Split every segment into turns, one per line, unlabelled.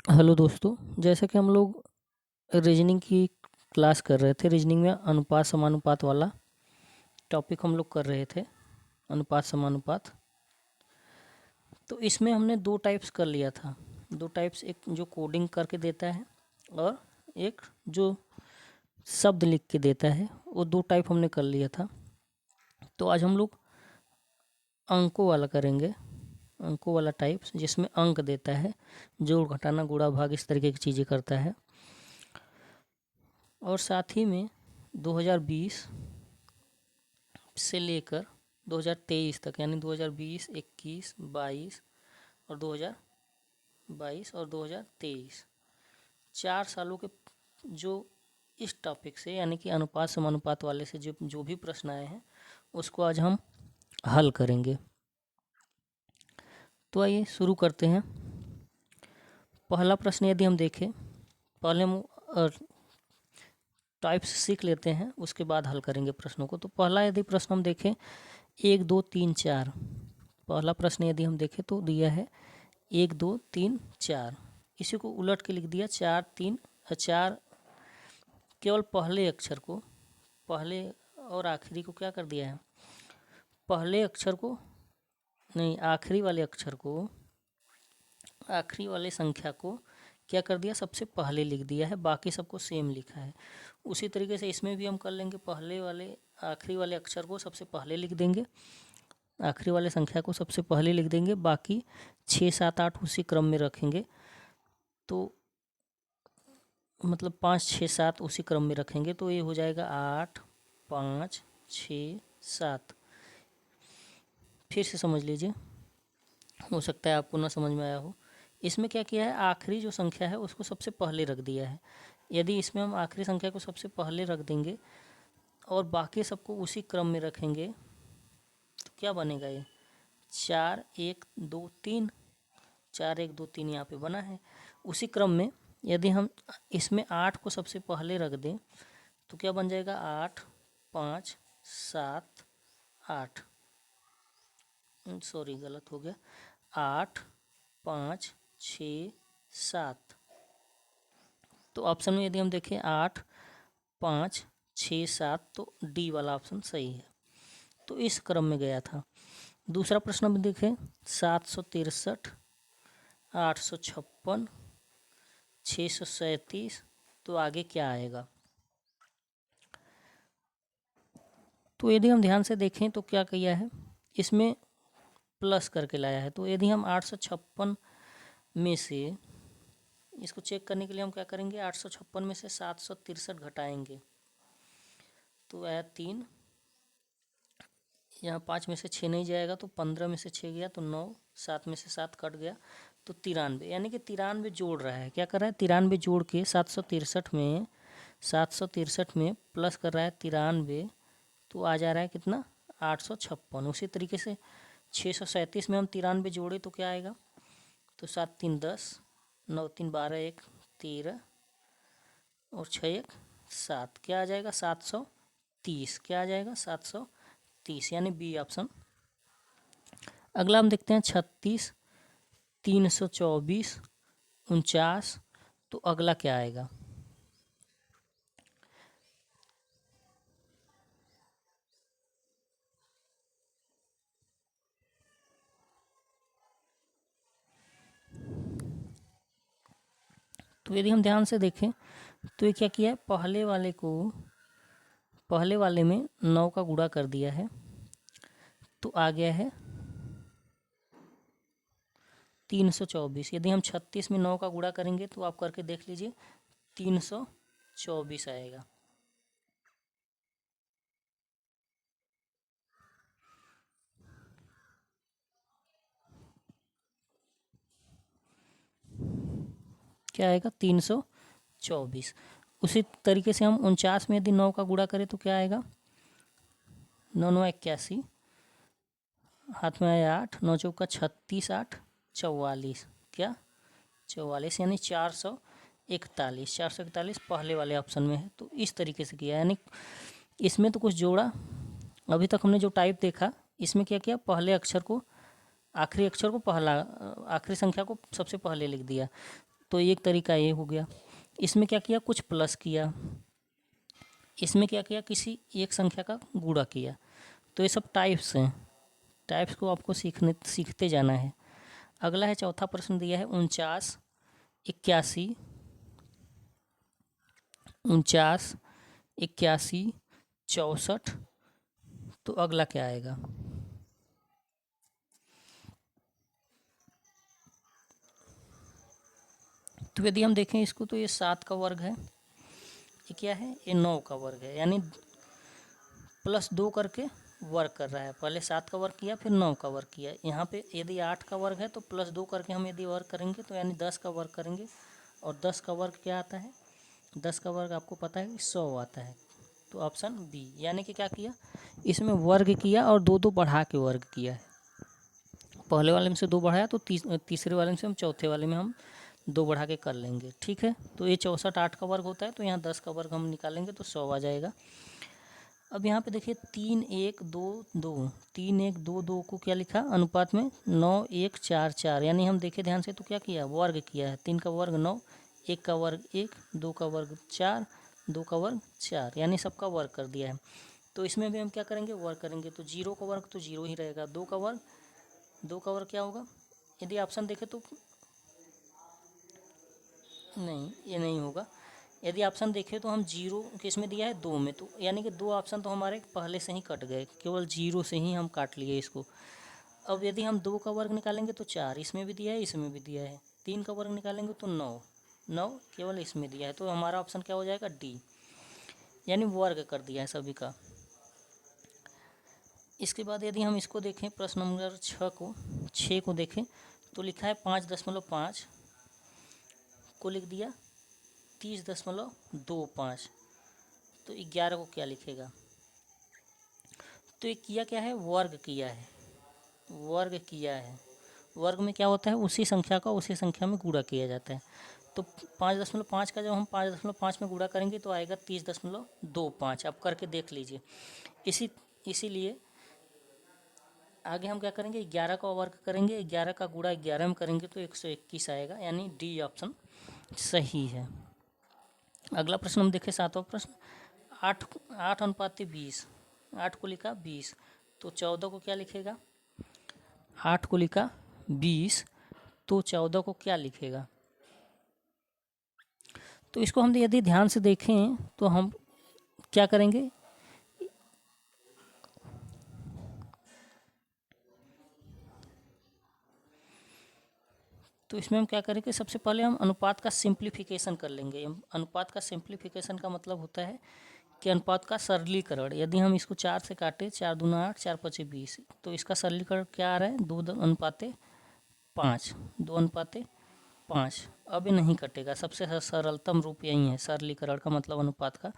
Hello दोस्तों, जैसा कि हम लोग रीजनिंग की क्लास कर रहे थे। रीजनिंग में अनुपात समानुपात वाला टॉपिक हम लोग कर रहे थे, अनुपात समानुपात। तो इसमें हमने दो टाइप्स कर लिया था। दो टाइप्स, एक जो कोडिंग करके देता है और एक जो शब्द लिख के देता है, वो दो टाइप हमने कर लिया था। तो आज हम लोग अंकों वाला करेंगे, अंकों वाला टाइप्स, जिसमें अंक देता है, जोड़ घटाना गुणा भाग इस तरीके की चीज़ें करता है। और साथ ही में 2020 से लेकर 2023 तक, यानी 2020, 21, 22 और 2022 और 2023, 4 सालों के जो इस टॉपिक से, यानी कि अनुपात समानुपात वाले से जो जो भी प्रश्न आए हैं, उसको आज हम हल करेंगे। तो आइए शुरू करते हैं। पहला प्रश्न यदि हम देखें, पहले हम टाइप्स सीख लेते हैं, उसके बाद हल करेंगे प्रश्नों को। तो पहला यदि प्रश्न हम देखें, 1 2 3 4, पहला प्रश्न यदि हम देखें तो दिया है 1 2 3 4, इसी को उलट के लिख दिया 4 3 4। केवल पहले अक्षर को, पहले और आखिरी को क्या कर दिया है, पहले अक्षर को नहीं, आखिरी वाले अक्षर को, आखिरी वाले संख्या को क्या कर दिया, सबसे पहले लिख दिया है, बाकी सबको सेम लिखा है। उसी तरीके से इसमें भी हम कर लेंगे, पहले वाले आखिरी वाले अक्षर को सबसे पहले लिख देंगे, आखिरी वाले संख्या को सबसे पहले लिख देंगे, बाकी 6 7 8 उसी क्रम में रखेंगे। तो मतलब 5 6 7 उसी क्रम में रखेंगे, तो ये हो जाएगा 8 5 6 7। फिर से समझ लीजिए, हो सकता है आपको ना समझ में आया हो। इसमें क्या किया है, आखिरी जो संख्या है उसको सबसे पहले रख दिया है। यदि इसमें हम आखिरी संख्या को सबसे पहले रख देंगे और बाकी सबको उसी क्रम में रखेंगे, तो क्या बनेगा, ये 4 1 2 3, 4 1 2 3 यहाँ पे बना है। उसी क्रम में यदि हम इसमें 8 को सबसे पहले रख दें, तो क्या बन जाएगा, 8 5 7 8, सॉरी गलत हो गया, 8 5 6 7। तो ऑप्शन में यदि हम देखें 8 5 6 7, तो डी वाला ऑप्शन सही है। तो इस क्रम में गया था। दूसरा प्रश्न में देखें, 763 856 637, तो आगे क्या आएगा। तो यदि हम ध्यान से देखें तो क्या किया है, इसमें प्लस करके लाया है। तो यदि हम 856 में से, इसको चेक करने के लिए हम क्या करेंगे, 856 में से 763 घटाएंगे, तो आया 3, यहाँ 5 में से 6 नहीं जाएगा, तो 15 में से 6 गया तो 9, 7 में से 7 कट गया तो 93, यानी कि 93 जोड़ रहा है। क्या कर रहा है, 93 जोड़ के 763 में प्लस कर रहा है 93, तो आ जा रहा है कितना, 856। उसी तरीके से 637 में हम 93 जोड़े तो क्या आएगा, तो 7 3 10, 9 3 12, 1 13 और 6 1 7, क्या आ जाएगा 730, क्या आ जाएगा 730, यानी बी ऑप्शन। अगला हम देखते हैं 36 324 49, तो अगला क्या आएगा। तो यदि हम ध्यान से देखें तो ये क्या किया है, पहले वाले को, पहले वाले में 9 का गुणा कर दिया है, तो आ गया है 324। यदि हम 36 में 9 का गुणा करेंगे, तो आप करके देख लीजिए, 324 आएगा। क्या आएगा, 324। उसी तरीके से हम 49 में यदि 9 का गुणा करें तो क्या आएगा, 9 9 81, हाथ में आया 8, 9 चौका 36, 8 44, क्या 44, यानी 441, 441 पहले वाले ऑप्शन में है। तो इस तरीके से किया, यानी इसमें तो कुछ जोड़ा, अभी तक हमने जो टाइप देखा, इसमें क्या किया, पहले अक्षर को, आखिरी अक्षर को पहला, आखिरी संख्या को सबसे पहले लिख दिया। तो एक तरीका ये हो गया। इसमें क्या किया, कुछ प्लस किया, इसमें क्या किया, किसी एक संख्या का गुणा किया। तो ये सब टाइप्स हैं, टाइप्स को आपको सीखते जाना है। अगला है चौथा प्रश्न दिया है 49, 81, 49, 81, 64। तो अगला क्या आएगा, तो यदि हम देखें इसको तो ये 7 का वर्ग है, ये क्या है, ये 9 का वर्ग है, यानी +2 करके वर्ग कर रहा है। पहले 7 का वर्ग किया, फिर 9 का वर्ग किया। यहाँ पे यदि 8 का वर्ग है तो +2 करके हम यदि वर्ग करेंगे तो यानी 10 का वर्ग करेंगे। और 10 का वर्ग क्या आता है, 10 का वर्ग आपको पता है कि 100 आता है। तो ऑप्शन बी, यानी कि क्या किया, इसमें वर्ग किया और दो दो बढ़ा के वर्ग किया है। पहले वाले में से 2 बढ़ाया तो तीसरे वाले में से हम चौथे वाले में हम 2 बढ़ा के कर लेंगे। ठीक है, तो ये 64 8 का वर्ग होता है, तो यहाँ 10 का वर्ग हम निकालेंगे तो 100 आ जाएगा। अब यहाँ पे देखिए 3 1 2 2, 3 1 2 2 को क्या लिखा अनुपात में 9 1 4 4, यानी हम देखे ध्यान से तो क्या किया, वर्ग किया है। 3 का वर्ग 9, 1 का वर्ग 1, 2 का वर्ग 4, 2 का वर्ग 4, यानी सबका वर्ग कर दिया है। तो इसमें भी हम क्या करेंगे, वर्ग करेंगे। तो 0 का वर्ग तो 0 ही रहेगा। 2 का वर्ग, 2 का वर्ग क्या होगा, यदि ऑप्शन देखें तो नहीं, ये नहीं होगा। यदि ऑप्शन देखें तो हम 0 किस में दिया है, 2 में, तो यानी कि 2 ऑप्शन तो हमारे पहले से ही कट गए, केवल 0 से ही हम काट लिए इसको। अब यदि हम 2 का वर्ग निकालेंगे तो 4, इसमें भी दिया है, इसमें भी दिया है। 3 का वर्ग निकालेंगे तो 9, 9 केवल इसमें दिया है। तो हमारा ऑप्शन क्या हो जाएगा, डी, यानी वर्ग कर दिया है सभी का। इसके बाद यदि हम इसको देखें प्रश्न नंबर 6 को देखें तो लिखा है 5.5 को लिख दिया 30.25। तो 11 को क्या लिखेगा, तो ये किया क्या है, वर्ग किया है, वर्ग किया है। वर्ग में क्या होता है, उसी संख्या का उसी संख्या में गुणा किया जाता है। तो 5.5 का जब हम 5.5 में गुणा करेंगे तो आएगा 30.25। आप करके देख लीजिए। इसीलिए आगे हम क्या करेंगे, 11 का वर्ग करेंगे, 11 का गुणा 11 में करेंगे तो 121 आएगा, यानी डी ऑप्शन सही है। अगला प्रश्न हम देखें 7वां प्रश्न, 8 अनुपात 20, 8 को लिखा 20, तो 14 को क्या लिखेगा, 8 को लिखा 20, तो 14 को क्या लिखेगा। तो इसको हम यदि ध्यान से देखें तो हम क्या करेंगे, तो इसमें हम क्या करेंगे, सबसे पहले हम अनुपात का सिंप्लीफिकेशन कर लेंगे। अनुपात का सिंप्लीफिकेशन का मतलब होता है कि अनुपात का सरलीकरण। यदि हम इसको 4 से काटें, 4 दूना 8, 4 पचे 20, तो इसका सरलीकरण क्या आ रहा है, 2:5, 2:5। अब ये नहीं कटेगा, सबसे सरलतम रूप यही है सरलीकरण का मतलब अनुपात का।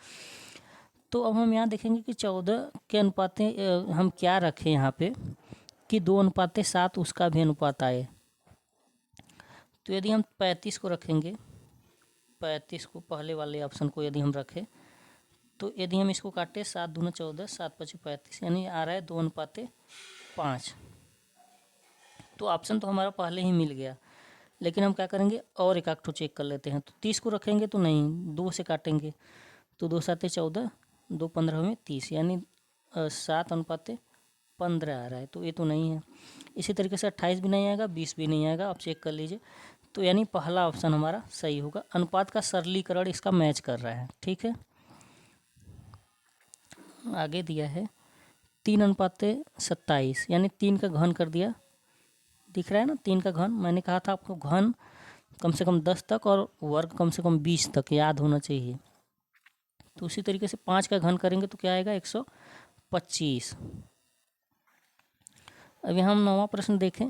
तो अब हम यहाँ देखेंगे कि 14 के अनुपात हम क्या रखें यहाँ पे कि 2:7 उसका भी अनुपात आए। तो यदि हम 35 को रखेंगे, 35 को पहले वाले ऑप्शन को यदि हम रखें तो यदि हम इसको काटें 7 दूना 14, 7 पचे 35, यानी आ रहा है 2:5। तो ऑप्शन तो हमारा पहले ही मिल गया, लेकिन हम क्या करेंगे और एक आध चेक कर लेते हैं। तो 30 को रखेंगे तो नहीं, 2 से काटेंगे तो 2 7 14, 2 15 में 30, यानी 7:15 आ रहा है, तो ये तो नहीं है। इसी तरीके से 28 भी नहीं आएगा, 20 भी नहीं आएगा, आप चेक कर लीजिए। तो यानी पहला ऑप्शन हमारा सही होगा, अनुपात का सरलीकरण इसका मैच कर रहा है। ठीक है, आगे दिया है 3:27, यानी 3 का घन कर दिया, दिख रहा है ना 3 का घन। मैंने कहा था आपको घन कम से कम 10 तक और वर्ग कम से कम 20 तक याद होना चाहिए। तो उसी तरीके से 5 का घन करेंगे तो क्या आएगा, 125। अब यहाँ हम 9वां प्रश्न देखें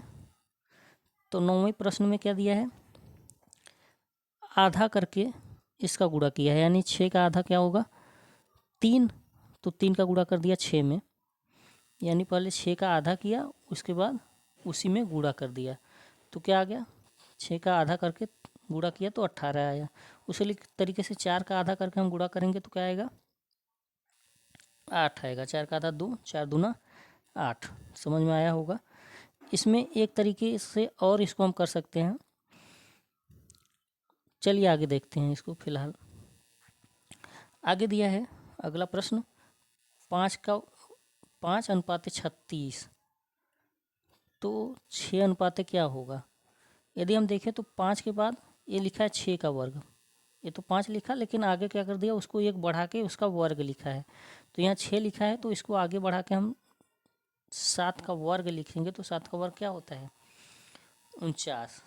तो 9वें प्रश्न में क्या दिया है, आधा करके इसका गुणा किया है, यानी 6 का आधा क्या होगा, 3, तो 3 का गुणा कर दिया 6 में, यानी पहले 6 का आधा किया उसके बाद उसी में गुणा कर दिया। तो क्या आ गया, 6 का आधा करके गुणा किया तो 18 आया। उसी तरीके से 4 का आधा करके हम गुणा करेंगे तो क्या आएगा, 8 आएगा। 4 का आधा 2, 4 दूना 8। समझ में आया होगा। इसमें एक तरीके से और इसको हम कर सकते हैं, चलिए आगे देखते हैं इसको। फिलहाल आगे दिया है अगला प्रश्न, 5:36, तो 6 क्या होगा। यदि हम देखें तो 5 के बाद ये लिखा है 6 का वर्ग, ये तो 5 लिखा लेकिन आगे क्या कर दिया, उसको एक बढ़ा के उसका वर्ग लिखा है। तो यहाँ 6 लिखा है तो इसको आगे बढ़ा के हम 7 का वर्ग लिखेंगे, तो 7 का वर्ग क्या होता है, 49।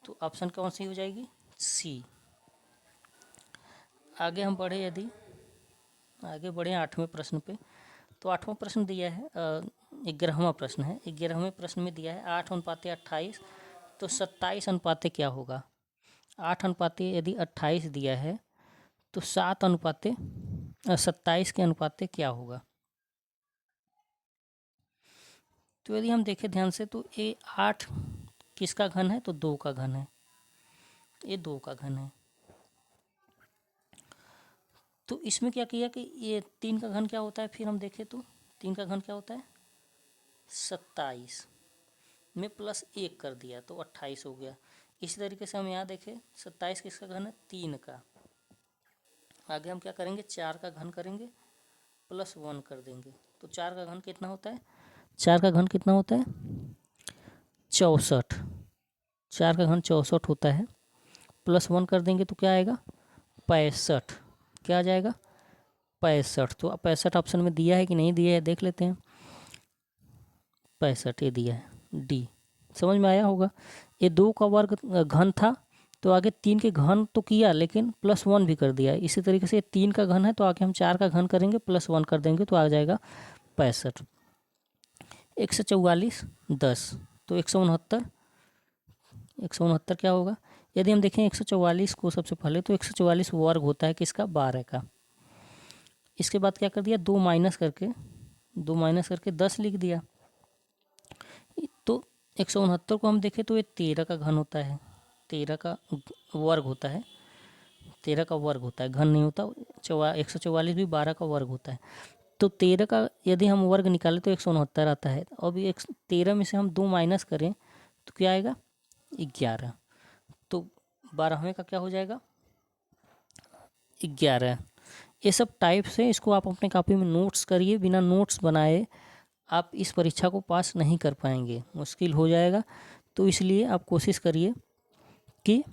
तो ऑप्शन कौन सी हो जाएगी, सी। आगे हम बढ़े, यदि आगे बढ़े 8वें प्रश्न पे, तो 8वां प्रश्न दिया है 11वां प्रश्न है। 11वें प्रश्न में दिया है 8:28, तो 27 क्या होगा। 8 यदि 28 दिया है तो 7:27 के अनुपाते क्या होगा। तो यदि हम देखें ध्यान से तो ये 8 किसका घन है, तो 2 का घन है, ये 2 का घन है। तो इसमें क्या किया कि ये 3 का घन क्या होता है, फिर हम देखें तो 3 का घन क्या होता है, 27 में प्लस 1 कर दिया तो 28 हो गया। इसी तरीके से हम यहाँ देखें 27 किसका घन है, 3 का। आगे हम क्या करेंगे, 4 का घन करेंगे प्लस 1 कर देंगे, तो 4 का घन कितना होता है, 4 का घन कितना होता है, 64। 4 का घन 64 होता है, प्लस 1 कर देंगे तो क्या आएगा, 65। क्या आ जाएगा, 65। तो 65 ऑप्शन में दिया है कि नहीं दिया है देख लेते हैं। 65 ये दिया है, डी। समझ में आया होगा। ये 2 का वर्ग घन था तो आगे 3 के घन तो किया लेकिन प्लस 1 भी कर दिया। इसी तरीके से 3 का घन है तो आगे हम 4 का घन करेंगे प्लस 1 कर देंगे तो आ जाएगा 65। 144 10, तो 169 क्या होगा। यदि हम देखें 144 को सबसे पहले, तो 144 वर्ग होता है किसका, 12 का। इसके बाद क्या कर दिया, 2 माइनस करके 10 लिख दिया। तो 169 को हम देखें तो ये 13 का घन होता है, 13 का वर्ग होता है, 13 का वर्ग होता है, घन नहीं होता। 144 भी 12 का वर्ग होता है। तो 13 का यदि हम वर्ग निकालें तो 169 आता है। अब ये 13 में से हम 2 माइनस करें तो क्या आएगा, 11। तो 12वें का क्या हो जाएगा, 11। ये सब टाइप्स है, इसको आप अपने कॉपी में नोट्स करिए। बिना नोट्स बनाए आप इस परीक्षा को पास नहीं कर पाएंगे, मुश्किल हो जाएगा। तो इसलिए आप कोशिश करिए कि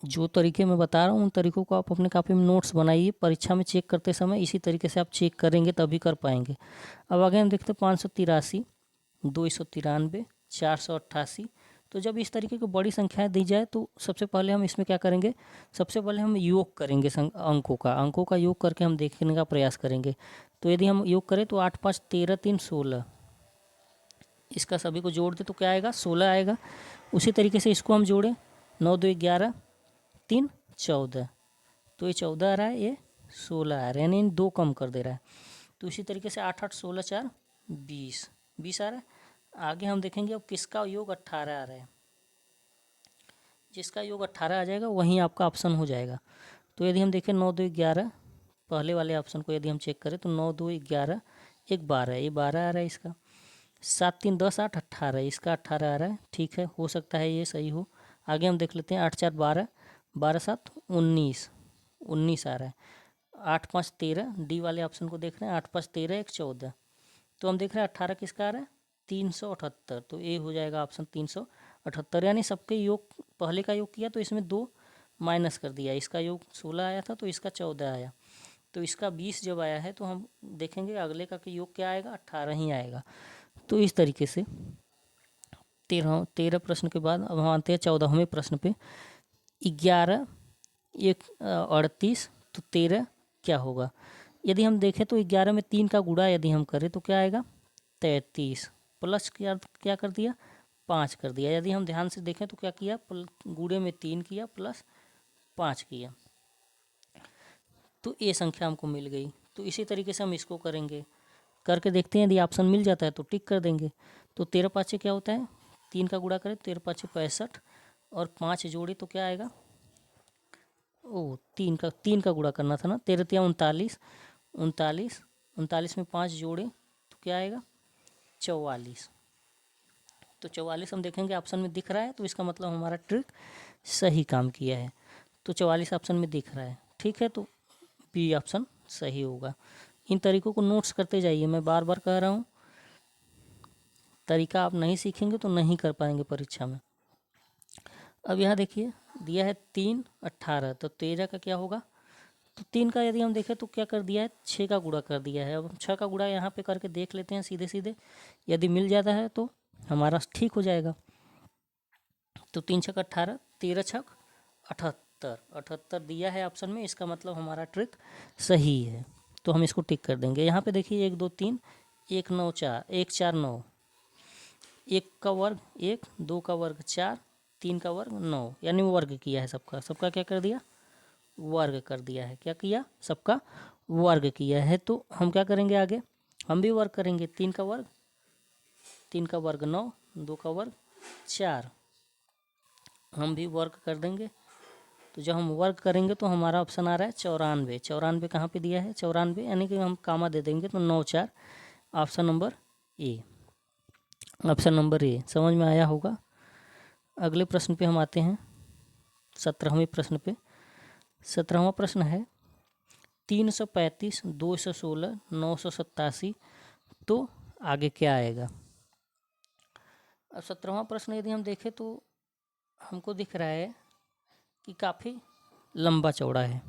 जो तरीके मैं बता रहा हूँ उन तरीक़ों को आप अपने कॉपी में नोट्स बनाइए। परीक्षा में चेक करते समय इसी तरीके से आप चेक करेंगे तभी कर पाएंगे। अब आगे हम देखते हैं 583, 293, 488। तो जब इस तरीके की बड़ी संख्याएं दी जाए तो सबसे पहले हम इसमें क्या करेंगे, सबसे पहले हम योग करेंगे अंकों का योग करके हम देखने का प्रयास करेंगे। तो यदि हम योग करें तो 8 5 13 3 16, इसका सभी को जोड़ दे तो क्या आएगा, 16 आएगा। उसी तरीके से इसको हम जोड़ें, 9 2 11 3 14, तो ये 14 आ रहा है, ये 16 आ रहा है, यानी इन 2 कम कर दे रहा है। तो इसी तरीके से 8 8 16 4 20 आ रहा है। आगे हम देखेंगे अब किसका योग 18 आ रहा है, जिसका योग 18 आ जाएगा वहीं आपका ऑप्शन हो जाएगा। तो यदि हम देखें 9 2 11, पहले वाले ऑप्शन को यदि हम चेक करें तो 9 2 11 1 12, ये 12 आ रहा है इसका। 7 3 10 8 18, इसका 18 आ रहा है, ठीक है, हो सकता है ये सही हो। आगे हम देख लेते हैं 8 4 12, 12 7 19, 19 आ रहा है। 8 5 13, डी वाले ऑप्शन को देख रहे हैं, 8 5 13 1 14। तो हम देख रहे हैं 18 किसका आ रहा है, 378। तो ये हो जाएगा ऑप्शन 378। यानी सबके योग, पहले का योग किया तो इसमें 2 माइनस कर दिया, इसका योग 16 आया था तो इसका 14 आया, तो इसका 20 जब आया है तो हम देखेंगे अगले का योग क्या आएगा, 18 ही आएगा। तो इस तरीके से 13 प्रश्न के बाद अब हम आते हैं 14वें प्रश्न पे। 11 1 38, तो 13 क्या होगा। यदि हम देखें तो 11 में 3 का गुणा यदि हम करें तो क्या आएगा, 33, प्लस क्या कर दिया, 5 कर दिया। यदि हम ध्यान से देखें तो क्या किया, गुणे में 3 किया प्लस 5 किया, तो ये संख्या हमको मिल गई। तो इसी तरीके से हम इसको करेंगे, करके देखते हैं, यदि ऑप्शन मिल जाता है तो टिक कर देंगे। तो 13 5 क्या होता है, 3 का गुणा करें 13 5 65, और 5 जोड़े तो क्या आएगा, ओ 3 का गुणा करना था ना, 13 3 39, 39 में 5 जोड़े तो क्या आएगा, 44। तो 44 हम देखेंगे ऑप्शन में दिख रहा है, तो इसका मतलब हमारा ट्रिक सही काम किया है। तो 44 ऑप्शन में दिख रहा है, ठीक है, तो बी ऑप्शन सही होगा। इन तरीकों को नोट्स करते जाइए, मैं बार बार कह रहा हूँ, तरीका आप नहीं सीखेंगे तो नहीं कर पाएंगे परीक्षा में। अब यहाँ देखिए दिया है 3 18, तो 13 का क्या होगा, तो 3 का यदि हम देखें तो क्या कर दिया है, 6 का गुणा कर दिया है। अब हम 6 का गुणा यहाँ पे करके देख लेते हैं सीधे सीधे, यदि मिल जाता है तो हमारा ठीक हो जाएगा। तो 3 छक 18, 13 छक 78, 78 दिया है ऑप्शन में, इसका मतलब हमारा ट्रिक सही है, तो हम इसको टिक कर देंगे। यहाँ पे देखिए 1 2 3, 1 9 4, 1 4 9, 1 का वर्ग 1, 2 का वर्ग 4, 3 का वर्ग 9, यानी वर्ग किया है सबका, सबका क्या कर दिया, वर्ग कर दिया है। क्या किया, सबका वर्ग किया है। तो हम क्या करेंगे आगे, हम भी वर्ग करेंगे। 3 का वर्ग, 3 का वर्ग 9, 2 का वर्ग 4, हम भी वर्ग कर देंगे। तो जब हम वर्ग करेंगे तो हमारा ऑप्शन आ रहा है 94। 94 कहाँ पे दिया है, 94, यानी कि हम कामा दे देंगे तो 9 4, option number A, option number A. समझ में आया होगा। अगले प्रश्न पे हम आते हैं, 17वें प्रश्न पे। 17वां प्रश्न है 335, 216, 987, तो आगे क्या आएगा। अब 17वां प्रश्न यदि हम देखें तो हमको दिख रहा है कि काफ़ी लंबा चौड़ा है।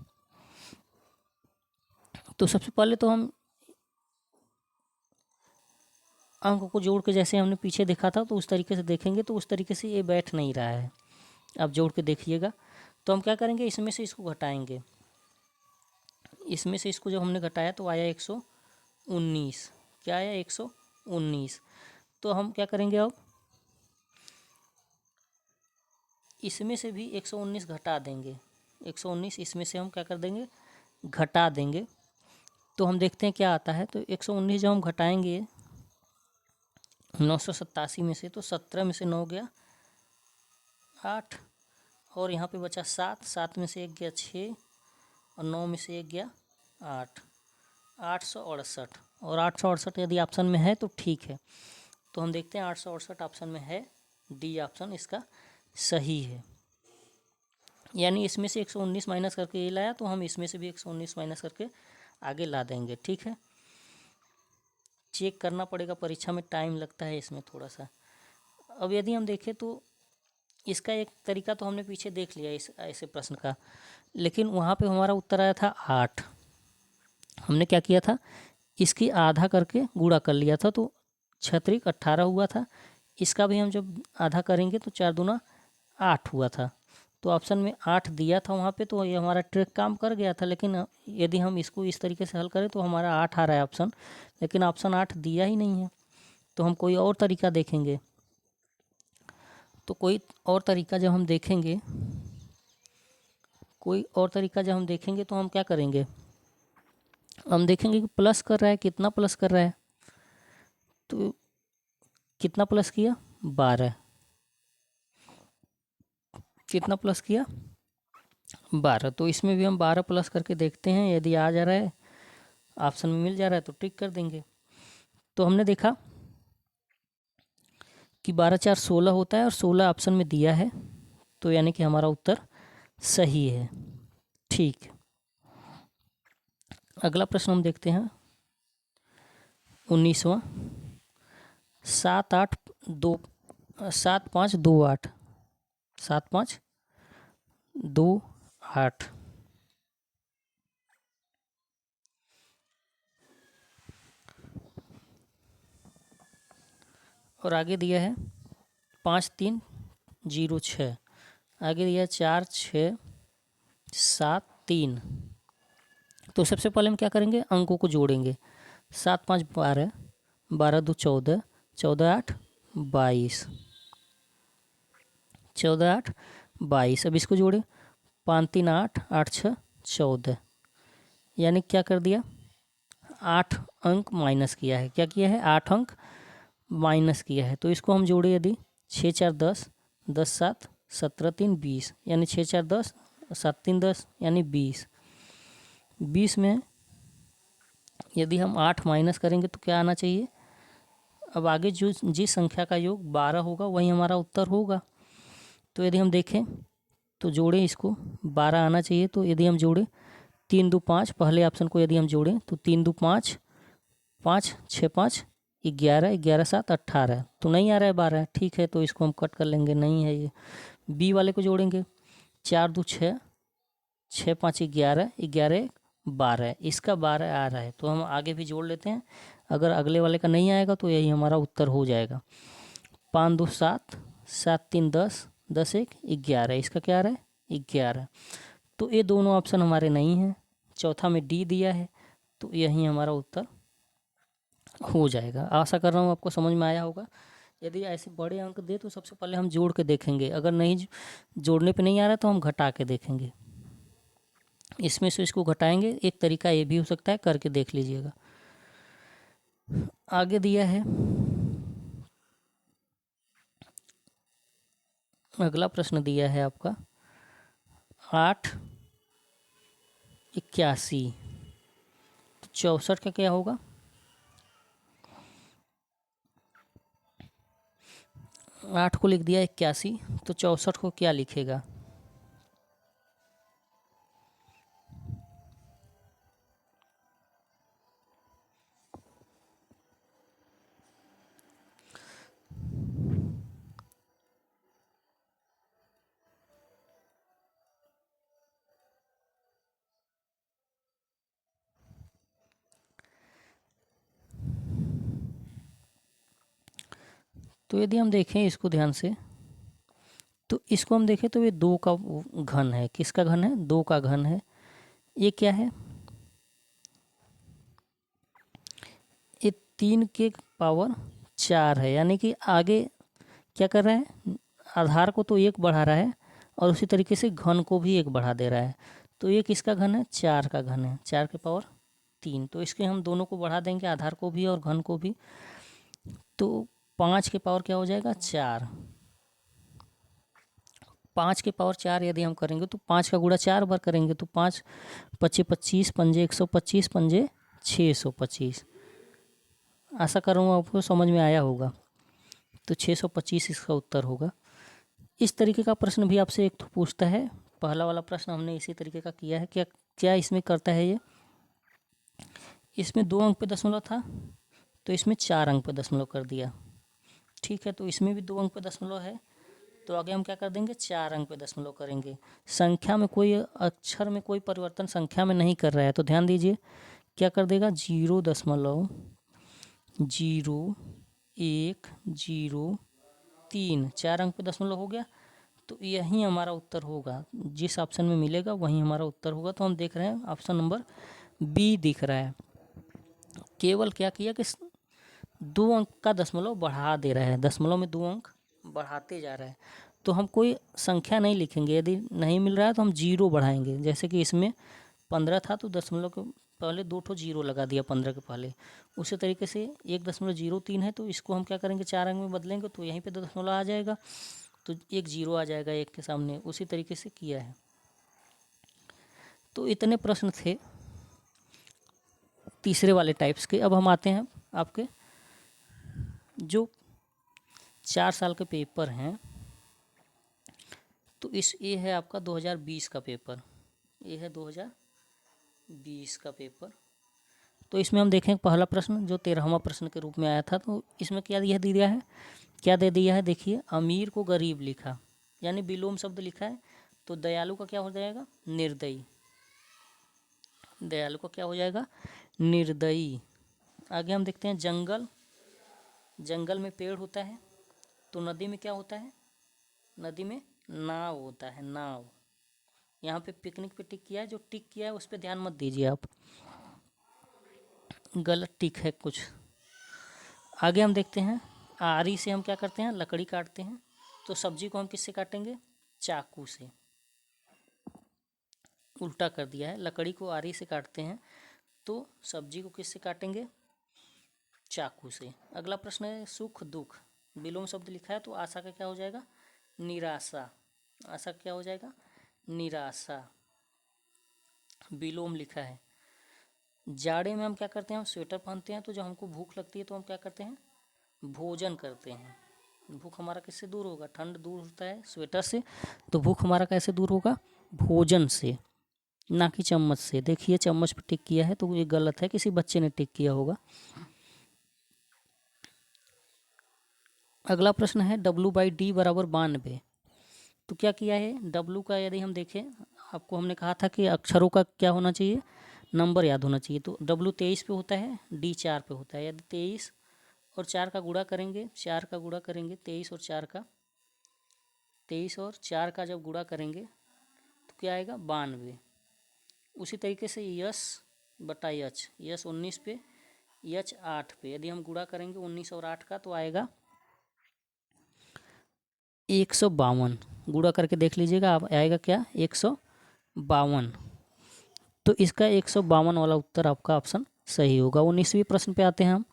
तो सबसे पहले तो हम अंक को जोड़ के, जैसे हमने पीछे देखा था तो उस तरीके से देखेंगे, तो उस तरीके से ये बैठ नहीं रहा है। आप जोड़ के देखिएगा। तो हम क्या करेंगे, इसमें से इसको घटाएंगे। इसमें से इसको जब हमने घटाया तो आया 119। क्या आया, 119। तो हम क्या करेंगे, अब इसमें से भी 119 घटा देंगे। 119 इसमें से हम क्या कर देंगे, घटा देंगे। तो हम देखते हैं क्या आता है। तो 119 जब हम घटाएंगे 987 में से, तो 17 में से 9 गया 8, और यहाँ पे बचा 7, 7 में से 1 गया 6, और 9 में से 1 गया 8, 868। और 868 यदि ऑप्शन में है तो ठीक है। तो हम देखते हैं 868 ऑप्शन में है, डी ऑप्शन इसका सही है। यानी इसमें से 119 माइनस करके ये लाया, तो हम इसमें से भी 119 माइनस करके आगे ला देंगे। ठीक है, चेक करना पड़ेगा, परीक्षा में टाइम लगता है इसमें थोड़ा सा। अब यदि हम देखें तो इसका एक तरीका तो हमने पीछे देख लिया इस ऐसे प्रश्न का, लेकिन वहाँ पे हमारा उत्तर आया था 8। हमने क्या किया था, इसकी आधा करके गुणा कर लिया था, तो 6 18 हुआ था। इसका भी हम जब आधा करेंगे तो 4 दूना 8 हुआ था। तो ऑप्शन में 8 दिया था वहाँ पे, तो ये हमारा ट्रिक काम कर गया था। लेकिन यदि हम इसको इस तरीके से हल करें तो हमारा 8 आ रहा है ऑप्शन, लेकिन ऑप्शन 8 दिया ही नहीं है। तो हम कोई और तरीका देखेंगे। तो कोई और तरीका जब हम देखेंगे, तो हम क्या करेंगे, हम देखेंगे कि प्लस कर रहा है, कितना प्लस कर रहा है। तो कितना प्लस किया, 12। कितना प्लस किया, 12। तो इसमें भी हम 12 प्लस करके देखते हैं, यदि आ जा रहा है, ऑप्शन में मिल जा रहा है तो टिक कर देंगे। तो हमने देखा कि 12 4 16 होता है, और 16 ऑप्शन में दिया है, तो यानी कि हमारा उत्तर सही है। ठीक, अगला प्रश्न हम देखते हैं 19वां। 7 8 2 7 5 2 8, 7 5 2 8। और आगे दिया है 5 3 0 6, आगे दिया है 4 6 7 3। तो सबसे पहले हम क्या करेंगे, अंकों को जोड़ेंगे। 7 5 12, 12 2 14, 14 8 22, 14 8 22। अब इसको जोड़े, 5 3 8, 8 6 14, यानी क्या कर दिया, 8 अंक माइनस किया है। क्या किया है, 8 अंक माइनस किया है। तो इसको हम जोड़े, यदि 6 4 10, 10 7 17 3 20, यानी 6 4 10, 7 3 10, यानी 20। 20 में यदि हम 8 माइनस करेंगे तो क्या आना चाहिए, अब आगे जो जिस संख्या का योग 12 होगा वही हमारा उत्तर होगा। तो यदि हम देखें तो जोड़ें इसको, 12 आना चाहिए। तो यदि हम जोड़ें 3 2 5, पहले ऑप्शन को यदि हम जोड़ें तो 3 2 5, 5 6 5 11, 11 7 18, तो नहीं आ रहा है 12। ठीक है, तो इसको हम कट कर लेंगे, नहीं है ये। बी वाले को जोड़ेंगे, 4 2 6, 6 5 11, 11 12, इसका 12 आ रहा है। तो हम आगे भी जोड़ लेते हैं, अगर अगले वाले का नहीं आएगा तो यही हमारा उत्तर हो जाएगा। 5 2 7, 7 3 10, 10 1 11, इसका क्या आ रहा है 11। तो ये दोनों ऑप्शन हमारे नहीं हैं, चौथा में डी दिया है, तो यही हमारा उत्तर हो जाएगा। आशा कर रहा हूँ आपको समझ में आया होगा। यदि ऐसे बड़े अंक दे तो सबसे पहले हम जोड़ के देखेंगे, अगर नहीं जोड़ने पे नहीं आ रहा तो हम घटा के देखेंगे। इसमें से इसको घटाएंगे, एक तरीका ये भी हो सकता है, करके देख लीजिएगा। आगे दिया है, अगला प्रश्न दिया है आपका 8 81, तो 64 का क्या होगा। 8 को लिख दिया 81, तो 64 को क्या लिखेगा। तो यदि हम देखें इसको ध्यान से, तो इसको हम देखें तो ये 2 का घन है। किसका घन है, 2 का घन है। ये क्या है, ये 3 के पावर 4 है, यानी कि आगे क्या कर रहा है, आधार को तो 1 बढ़ा रहा है और उसी तरीके से घन को भी 1 बढ़ा दे रहा है। तो ये किसका घन है, 4 का घन है, 4 के पावर 3। तो इसके हम दोनों को बढ़ा देंगे, आधार को भी और घन को भी। तो 5 के पावर क्या हो जाएगा, 4। 5 के पावर 4 यदि हम करेंगे तो 5 का गुणा 4 बार करेंगे, तो 5 पच्चे 25, पंजे 125, पंजे 625। आशा कर रहा हूँ आपको समझ में आया होगा। तो 625 इसका उत्तर होगा। इस तरीके का प्रश्न भी आपसे एक तो पूछता है, पहला वाला प्रश्न हमने इसी तरीके का किया है। क्या क्या इसमें करता है ये, इसमें 2 अंक पे दशमलव था तो इसमें 4 अंक पे दशमलव कर दिया। ठीक है, तो इसमें भी 2 अंक पे दशमलव है, तो आगे हम क्या कर देंगे, 4 अंक पे दशमलव करेंगे। संख्या में कोई, अक्षर में कोई परिवर्तन संख्या में नहीं कर रहा है, तो ध्यान दीजिए क्या कर देगा, 0.0103, 4 अंक पे दशमलव हो गया। तो यही हमारा उत्तर होगा, जिस ऑप्शन में मिलेगा वही हमारा उत्तर होगा। तो हम देख रहे हैं ऑप्शन नंबर बी दिख रहा है। केवल क्या किया कि 2 अंक का दशमलव बढ़ा दे रहा है, दशमलव में 2 अंक बढ़ाते जा रहा है। तो हम कोई संख्या नहीं लिखेंगे, यदि नहीं मिल रहा है तो हम 0 बढ़ाएंगे। जैसे कि इसमें 15 था तो दशमलव के पहले 2 ठो 0 लगा दिया 15 के पहले। उसी तरीके से 1.03 है, तो इसको हम क्या करेंगे, 4 अंक में बदलेंगे तो यहीं पे दशमलव आ जाएगा, तो एक 0 आ जाएगा 1 के सामने। उसी तरीके से किया है। तो इतने प्रश्न थे तीसरे वाले टाइप्स के। अब हम आते हैं आपके जो 4 साल के पेपर हैं। तो ये है आपका 2020 का पेपर, ये है 2020 का पेपर। तो इसमें हम देखें पहला प्रश्न जो 13वां प्रश्न के रूप में आया था, तो इसमें क्या दिया दिया है, क्या दे दिया है, देखिए अमीर को गरीब लिखा, यानी विलोम शब्द लिखा है। तो दयालु का क्या हो जाएगा, निर्दयी। दयालु का क्या हो जाएगा, निर्दयी। आगे हम देखते हैं जंगल, जंगल में पेड़ होता है। तो नदी में क्या होता है, नदी में नाव होता है, नाव। यहाँ पे पिकनिक पे टिक किया है, जो टिक किया है उस पर ध्यान मत दीजिए आप, गलत टिक है कुछ। आगे हम देखते हैं आरी से हम क्या करते हैं, लकड़ी काटते हैं। तो सब्जी को हम किससे काटेंगे, चाकू से। उल्टा कर दिया है, लकड़ी को आरी से काटते हैं तो सब्जी को किससे काटेंगे, चाकू से। अगला प्रश्न है सुख दुख, विलोम शब्द लिखा है। तो आशा का क्या हो जाएगा, निराशा। आशा क्या हो जाएगा, निराशा, विलोम लिखा है। जाड़े में हम क्या करते हैं, हम स्वेटर पहनते हैं। तो जब हमको भूख लगती है तो हम क्या करते हैं, भोजन करते हैं। भूख हमारा किससे दूर होगा? ठंड दूर होता है स्वेटर से, तो भूख हमारा कैसे दूर होगा? भोजन से, ना कि चम्मच से। देखिए चम्मच पर टिक किया है तो ये गलत है, किसी बच्चे ने टिक किया होगा। अगला प्रश्न है W/D बराबर 92। तो क्या किया है? W का यदि हम देखें, आपको हमने कहा था कि अक्षरों का क्या होना चाहिए? नंबर याद होना चाहिए। तो W 23 पे होता है, D 4 पे होता है। यदि 23 और 4 का गुणा करेंगे, 4 का गुणा करेंगे 23 और 4 का, 23 और 4 का जब गुणा करेंगे तो क्या आएगा? 92। उसी तरीके से यस बटा यच, यस 19 पे, यच 8 पे, यदि हम गुणा करेंगे 19 और 8 का तो आएगा 152। गुणा करके देख लीजिएगा, आप आएगा क्या? 152। तो इसका 152 वाला उत्तर आपका ऑप्शन सही होगा। 19वीं प्रश्न पे आते हैं हम।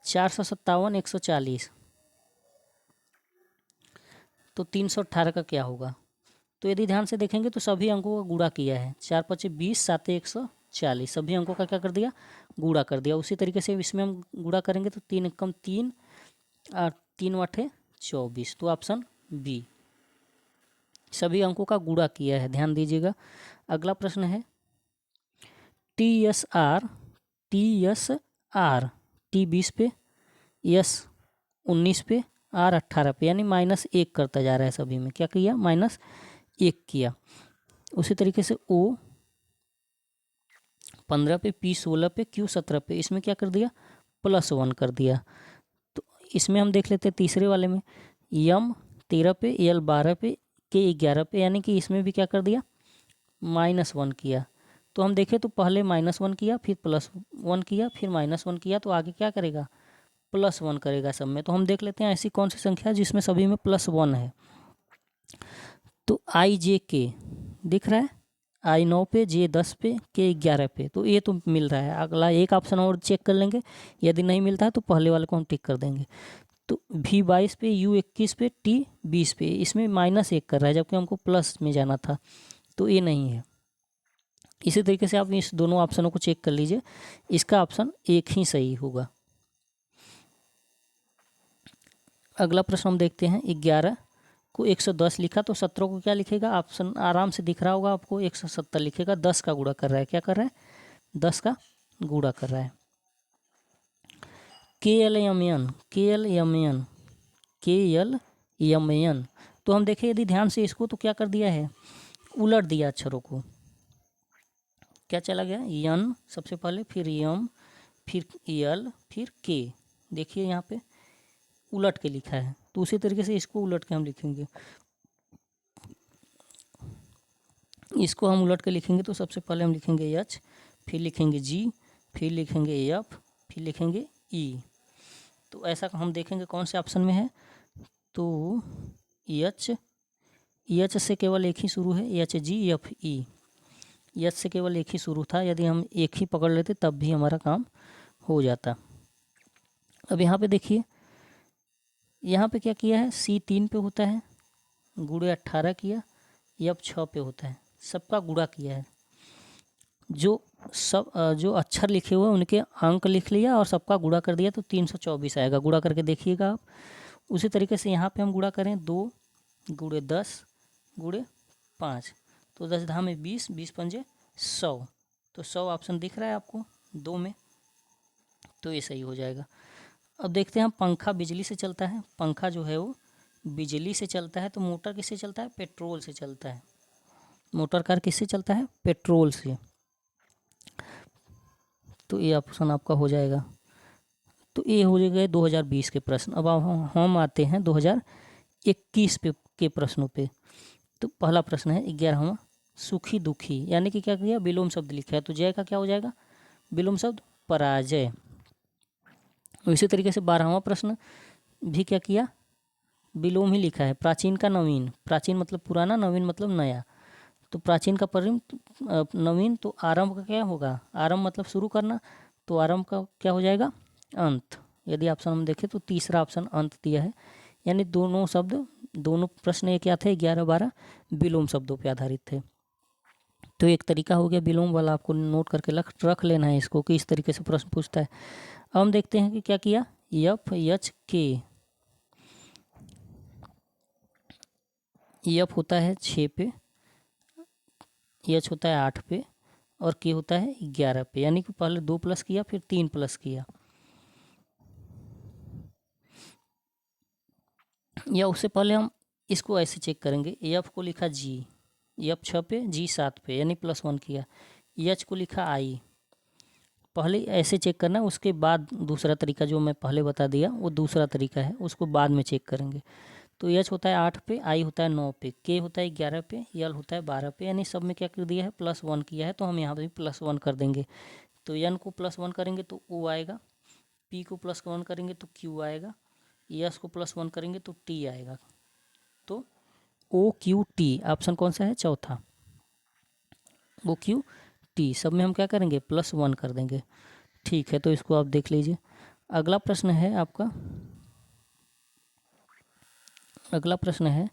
457 140, तो 318 का क्या होगा? तो यदि ध्यान से देखेंगे तो सभी अंकों का गुणा किया है। 4 5 20, 7 140, सभी अंकों का क्या कर दिया? गुणा कर दिया। उसी तरीके से इसमें हम गुणा करेंगे तो 3 एकम 3 और 3 आठे 24, तो ऑप्शन बी, सभी अंकों का गुणा किया है, ध्यान दीजिएगा। अगला प्रश्न है TSR, T 20 पे, यस 19 पे, R 18 पे, यानी -1 करता जा रहा है सभी में। क्या किया? -1 किया। उसी तरीके से O 15 पे, P 16 पे, Q 17 पे, इसमें क्या कर दिया? +1 कर दिया। तो इसमें हम देख लेते हैं तीसरे वाले में, M 13 पे, L 12 पे, K 11 पे, यानी कि इसमें भी क्या कर दिया? -1 किया। तो हम देखें तो पहले -1 किया, फिर +1 किया, फिर -1 किया, तो आगे क्या करेगा? +1 करेगा सब में। तो हम देख लेते हैं ऐसी कौन सी संख्या है जिसमें सभी में +1 है। तो IJK दिख रहा है, I 9 पे, J 10 पे, K 11 पे, तो ये तो मिल रहा है। अगला एक ऑप्शन और चेक कर लेंगे, यदि नहीं मिलता है तो पहले वाले को हम टिक कर देंगे। तो V 22 पे, U 21 पे, T 20 पे, इसमें -1 कर रहा है जबकि हमको प्लस में जाना था, तो ये नहीं है। इसी तरीके से आप इस दोनों ऑप्शनों को चेक कर लीजिए, इसका ऑप्शन एक ही सही होगा। अगला प्रश्न हम देखते हैं। 11 को 110 लिखा तो 17 को क्या लिखेगा? ऑप्शन आराम से दिख रहा होगा आपको, 170 लिखेगा। 10 का गुणा कर रहा है, क्या कर रहा है? 10 का गुणा कर रहा है। KLMN, तो हम देखें यदि ध्यान से इसको, तो क्या कर दिया है? उलट दिया अक्षरों को। क्या चला गया? यन सबसे पहले, फिर यम, फिर यल, फिर के। देखिए यहाँ पे उलट के लिखा है, तो उसी तरीके से इसको उलट के हम लिखेंगे। इसको हम उलट के लिखेंगे तो सबसे पहले हम लिखेंगे एच, फिर लिखेंगे जी, फिर लिखेंगे एफ, फिर लिखेंगे ई। तो ऐसा हम देखेंगे कौन से ऑप्शन में है। तो एच से केवल एक ही शुरू है, HGFE। एच से केवल एक ही शुरू था, यदि हम एक ही पकड़ लेते तब भी हमारा काम हो जाता। अब यहाँ पे देखिए, यहाँ पे क्या किया है? C 3 पे होता है, गुणे 18 किया, F 6 पे होता है, सबका गुणा किया है। जो अक्षर लिखे हुए उनके अंक लिख लिया और सबका गुणा कर दिया, तो 324 आएगा। गुणा करके देखिएगा आप। उसी तरीके से यहाँ पे हम गुणा करें, 2 गुणे 10 गुणे 5, तो 10 धाम में 20, 20 पंजे 100, तो 100 ऑप्शन दिख रहा है आपको 2 में, तो ये सही हो जाएगा। अब देखते हैं हम, पंखा बिजली से चलता है। पंखा जो है वो बिजली से चलता है, तो मोटर किससे चलता है? पेट्रोल से चलता है। मोटर कार किससे चलता है? पेट्रोल से। तो ये ऑप्शन आपका हो जाएगा। तो ये हो गए 2020 के प्रश्न। अब हम आते हैं 2021 के प्रश्नों पे। तो पहला प्रश्न है 11वां, सुखी दुखी, यानी कि क्या किया? विलोम शब्द लिखा है, तो जय का क्या हो जाएगा? विलोम शब्द पराजय। इसी तरीके से 12वां प्रश्न भी क्या किया? विलोम ही लिखा है। प्राचीन का नवीन, प्राचीन मतलब पुराना, नवीन मतलब नया, तो प्राचीन का परिम नवीन, तो आरंभ का क्या होगा? आरंभ मतलब शुरू करना, तो आरंभ का क्या हो जाएगा? अंत। यदि ऑप्शन हम देखें तो तीसरा ऑप्शन अंत दिया है, यानी दोनों प्रश्न ये क्या थे? 11-12 विलोम शब्दों पे आधारित थे। तो एक तरीका हो गया विलोम वाला, आपको नोट करके रख लेना है इसको कि इस तरीके से प्रश्न पूछता है। अब हम देखते हैं कि क्या किया। एफ एच के। एफ होता है 6 पे, एच होता है 8 पे और के होता है 11 पे, यानी कि पहले 2 प्लस किया फिर 3 प्लस किया। या उससे पहले हम इसको ऐसे चेक करेंगे, एफ को लिखा जी, एफ 6 पे जी 7 पे यानी +1 किया। एच को लिखा आई, पहले ऐसे चेक करना, उसके बाद दूसरा तरीका जो मैं पहले बता दिया वो दूसरा तरीका है, उसको बाद में चेक करेंगे। तो एच होता है 8 पे, आई होता है 9 पे, के होता है 11 पे, एल होता है 12 पे, यानी सब में क्या कर दिया है +1 किया है, तो हम यहाँ पे भी +1 कर देंगे। तो एन को +1 करेंगे तो ओ आएगा, पी को +1 करेंगे तो क्यू आएगा, एस को +1 करेंगे तो टी आएगा। तो ओ क्यू टी ऑप्शन कौन सा है, चौथा, ओ क्यू टी। सब में हम क्या करेंगे +1 कर देंगे। ठीक है, तो इसको आप देख लीजिए। अगला प्रश्न है आपका, अगला प्रश्न है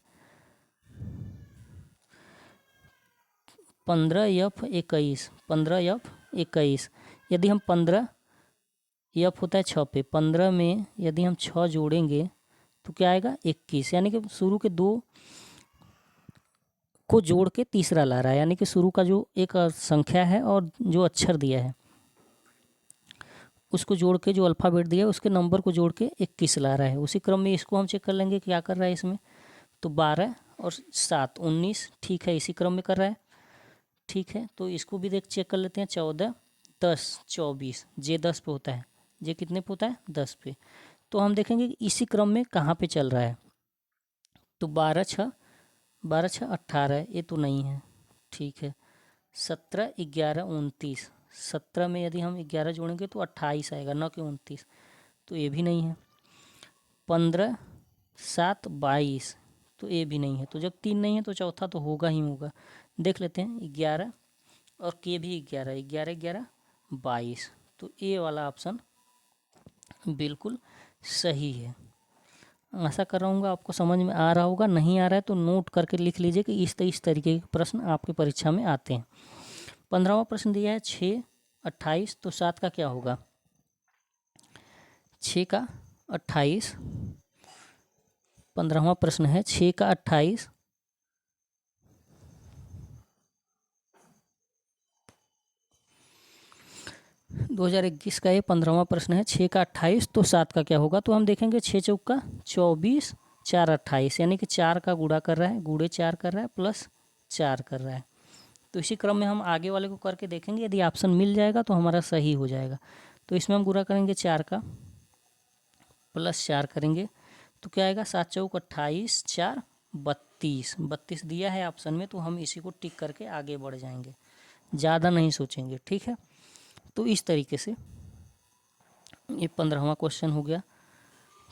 15F21, 15F21। यदि हम 15, एफ होता है 6 पे, 15 में यदि हम 6 जोड़ेंगे तो क्या आएगा 21, यानी कि शुरू के 2 को जोड़ के तीसरा ला रहा है, यानी कि शुरू का जो एक संख्या है और जो अक्षर दिया है उसको जोड़ के, जो अल्फ़ाबेट दिया है उसके नंबर को जोड़ के 21 ला रहा है। उसी क्रम में इसको हम चेक कर लेंगे क्या कर रहा है इसमें। तो 12 और 7 19, ठीक है, इसी क्रम में कर रहा है। ठीक है, तो इसको भी देख चेक कर लेते हैं। 14 10 24, जे 10 पे होता है, जे कितने पे होता है 10 पे। तो हम देखेंगे कि इसी क्रम में कहाँ पे चल रहा है। तो 12 6 18 है, ये तो नहीं है। ठीक है, 17 11 29, 17 में यदि हम 11 जोड़ेंगे तो 28 आएगा, न कि 29, तो ये भी नहीं है। 15 7 22, तो ये भी नहीं है। तो जब 3 नहीं है तो चौथा तो होगा ही होगा। देख लेते हैं, 11 और के भी 11, 11 11 22, तो ये वाला ऑप्शन बिल्कुल सही है। आशा कर रहा हूँ आपको समझ में आ रहा होगा, नहीं आ रहा है तो नोट करके लिख लीजिए कि इस तरीके के प्रश्न आपकी परीक्षा में आते हैं। 15वां प्रश्न दिया है 6 28, तो 7 का क्या होगा, 6 का 28। 15वां प्रश्न है 6 का 28, 2021 का ये 15वां प्रश्न है। 6 का 28 तो 7 का क्या होगा। तो हम देखेंगे 6 चौका 24, 4 28, यानी कि 4 का गुणा कर रहा है, गुणे 4 कर रहा है, प्लस 4 कर रहा है। तो इसी क्रम में हम आगे वाले को करके देखेंगे, यदि ऑप्शन मिल जाएगा तो हमारा सही हो जाएगा। तो इसमें हम गुणा करेंगे 4 का, प्लस 4 करेंगे तो क्या आएगा, 7 चौक 28, 4 32, 32 दिया है ऑप्शन में, तो हम इसी को टिक करके आगे बढ़ जाएंगे, ज़्यादा नहीं सोचेंगे। ठीक है, तो इस तरीके से ये 15वां क्वेश्चन हो गया।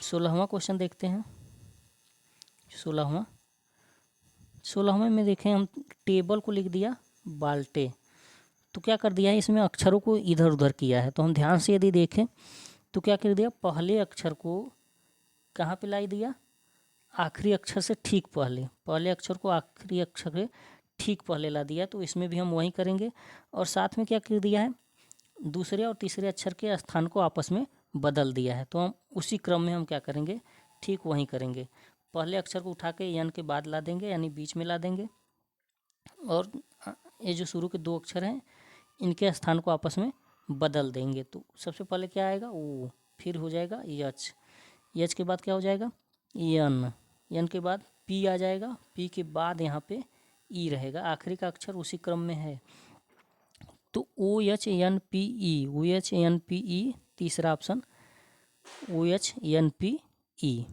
16वां क्वेश्चन देखते हैं। 16वें में देखें हम, टेबल को लिख दिया बाल्टे, तो क्या कर दिया है इसमें अक्षरों को इधर उधर किया है। तो हम ध्यान से यदि देखें तो क्या कर दिया, पहले अक्षर को कहाँ पे ला दिया, आखिरी अक्षर से ठीक पहले, पहले अक्षर को आखिरी अक्षर से ठीक पहले ला दिया। तो इसमें भी हम वही करेंगे। और साथ में क्या कर दिया है, दूसरे और तीसरे अक्षर के स्थान को आपस में बदल दिया है। तो हम उसी क्रम में हम क्या करेंगे, ठीक वहीं करेंगे। पहले अक्षर को उठा के यन के बाद ला देंगे, यानी बीच में ला देंगे, और ये जो शुरू के 2 अक्षर हैं इनके स्थान को आपस में बदल देंगे। तो सबसे पहले क्या आएगा ओ, फिर हो जाएगा यच, यच के बाद क्या हो जाएगा यन, यन के बाद पी आ जाएगा, पी के बाद यहाँ पे ई रहेगा, आखिरी का अक्षर उसी क्रम में है। तो O H N P E, O H N P E, तीसरा option O H N P E.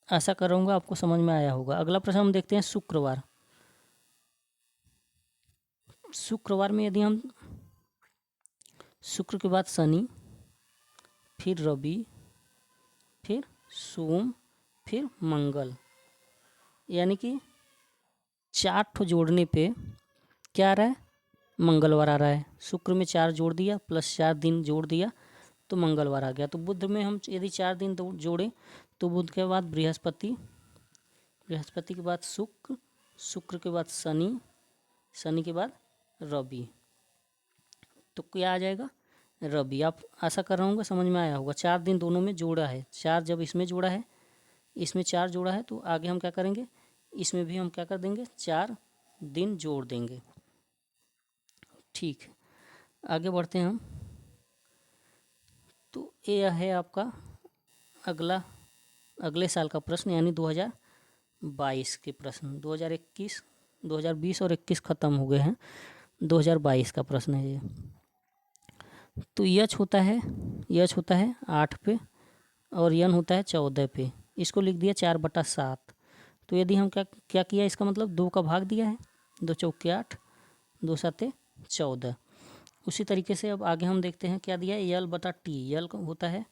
आशा करूँगा आपको समझ में आया होगा। अगला प्रश्न हम देखते हैं शुक्रवार। शुक्रवार में यदि हम शुक्र के बाद शनि, फिर रवि, फिर सोम, फिर मंगल, यानी कि 4 ठो जोड़ने पे क्या आ रहा है, मंगलवार आ रहा है। शुक्र में 4 जोड़ दिया, प्लस 4 दिन जोड़ दिया तो मंगलवार आ गया। तो बुध में हम यदि 4 दिन जोड़ें तो बुध के बाद बृहस्पति, बृहस्पति के बाद शुक्र, शुक्र के बाद शनि, शनि के बाद रवि, तो क्या आ जाएगा रवि। आप आशा कर रहा हूँ समझ में आया होगा। 4 दिन दोनों में जोड़ा है, 4 जब इसमें जोड़ा है, इसमें 4 जोड़ा है, तो आगे हम क्या करेंगे, इसमें भी हम क्या कर देंगे, 4 दिन जोड़ देंगे। ठीक है, आगे बढ़ते हैं हम। तो ये है आपका अगले साल का प्रश्न, यानी 2022 के प्रश्न। 2020 और 21 ख़त्म हो गए हैं, 2022 का प्रश्न है ये। तो यच होता है 8 पे और यन होता है 14 पे। इसको लिख दिया 4/7। तो यदि हम क्या किया, इसका मतलब 2 का भाग दिया है, 2 चौके 8, 2 साते 14। उसी तरीके से अब आगे हम देखते हैं क्या दिया है, यल/टी। यल होता है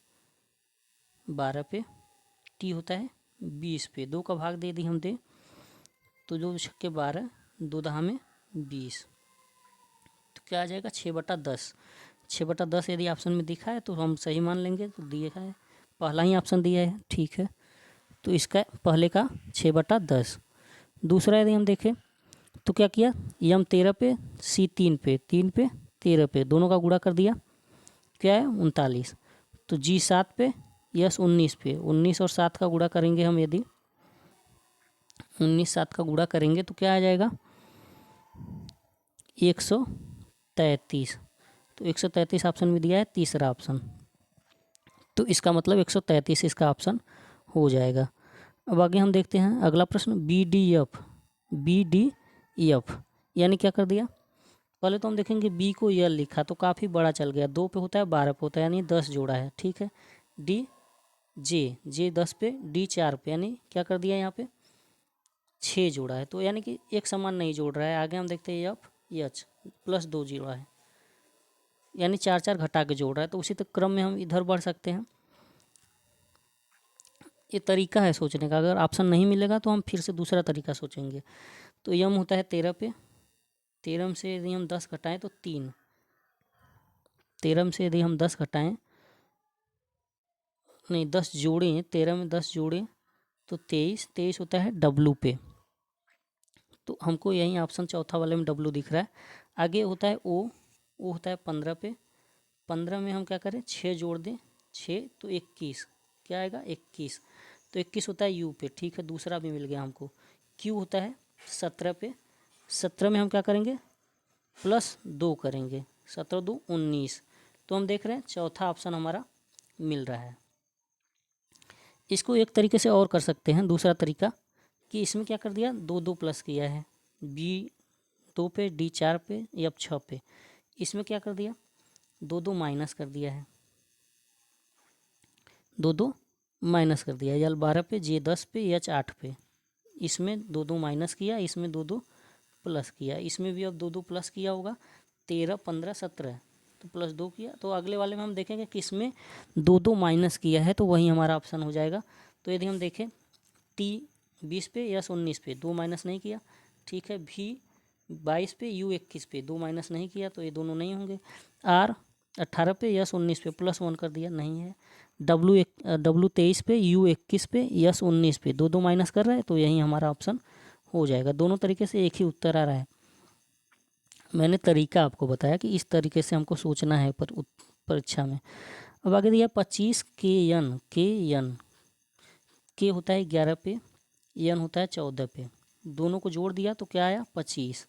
12 पे, टी होता है 20 पे। 2 का भाग दे दी हम दे, तो 2 छक्के 12, 2 दहा में 20। तो क्या आ जाएगा, 6/10। 6/10 यदि ऑप्शन में दिखा है तो हम सही मान लेंगे, तो दिया है, पहला ही ऑप्शन दिया है, ठीक है। तो इसका पहले का 6/10। दूसरा यदि हम देखें तो क्या किया, यम 13 पे, सी 3 पे, 3 पे 13 पे, दोनों का गुणा कर दिया, क्या है 39। तो जी 7 पे, यस 19 पे। 19 और 7 का गुणा करेंगे हम, यदि 19 7 का गुणा करेंगे तो क्या आ जाएगा, 133। तो 133 ऑप्शन में दिया है, तीसरा ऑप्शन। तो इसका मतलब 133 इसका ऑप्शन हो जाएगा। अब आगे हम देखते हैं अगला प्रश्न, BDF यानी क्या कर दिया। पहले तो हम देखेंगे बी को यल लिखा तो काफ़ी बड़ा चल गया, 2 पे होता है 12 पे होता है, यानी 10 जोड़ा है, ठीक है। जे 10 पे, डी 4 पे, यानी क्या कर दिया यहाँ पे 6 जोड़ा है, तो यानी कि एक समान नहीं जोड़ रहा है। आगे हम देखते हैं यच +2 जोड़ा है, यानी 4 घटा के जोड़ रहा है। तो उसी क्रम में हम इधर बढ़ सकते हैं। ये तरीका है सोचने का, अगर ऑप्शन नहीं मिलेगा तो हम फिर से दूसरा तरीका सोचेंगे। तो यम होता है 13 पे, 13 से यदि हम 10 घटाएं तो 3, 13 से यदि हम 10 घटाएं, नहीं 10 जोड़ें, 13 में 10 जोड़ें तो 23 होता है डब्लू पे। तो हमको यही ऑप्शन चौथा वाले में डब्लू दिख रहा है। आगे होता है ओ होता है 15 पे, 15 में हम क्या करें 6 जोड़ दें, 6 तो 21, क्या आएगा 21। तो 21 होता है यू पे, ठीक है, दूसरा भी मिल गया हमको। क्यू होता है 17 पे, 17 में हम क्या करेंगे +2 करेंगे, 17 2 19। तो हम देख रहे हैं चौथा ऑप्शन हमारा मिल रहा है। इसको एक तरीके से और कर सकते हैं, दूसरा तरीका, कि इसमें क्या कर दिया 2 2 प्लस किया है, बी 2 पे, डी 4 पे, एफ 6 पे। इसमें क्या कर दिया 2 2 माइनस कर दिया है, 2 2 माइनस कर दिया, यल 12 पे, जे 10 पे, एच 8 पे। इसमें 2 2 माइनस किया, इसमें 2 2 प्लस किया, इसमें भी अब 2 2 प्लस किया होगा, 13 15 17, तो +2 किया। तो अगले वाले में हम देखेंगे कि इसमें 2 2 माइनस किया है, तो वही हमारा ऑप्शन हो जाएगा। तो यदि हम देखें टी 20 पे, यस 19 पे, 2 माइनस नहीं किया, ठीक है। भी 22 पे, यू 21 पे, 2 माइनस नहीं किया, तो ये दोनों नहीं होंगे। आर 18 पे, यस 19 पे, +1 कर दिया, नहीं है। डब्लू 23 पे, यू 21 पे, यस 19 पे, 2 2 माइनस कर रहा है, तो यही हमारा ऑप्शन हो जाएगा। दोनों तरीके से एक ही उत्तर आ रहा है। मैंने तरीका आपको बताया कि इस तरीके से हमको सोचना है परीक्षा में। अब आगे दिया 25 के होता है 11 पे, एन होता है 14 पे, दोनों को जोड़ दिया तो क्या आया 25।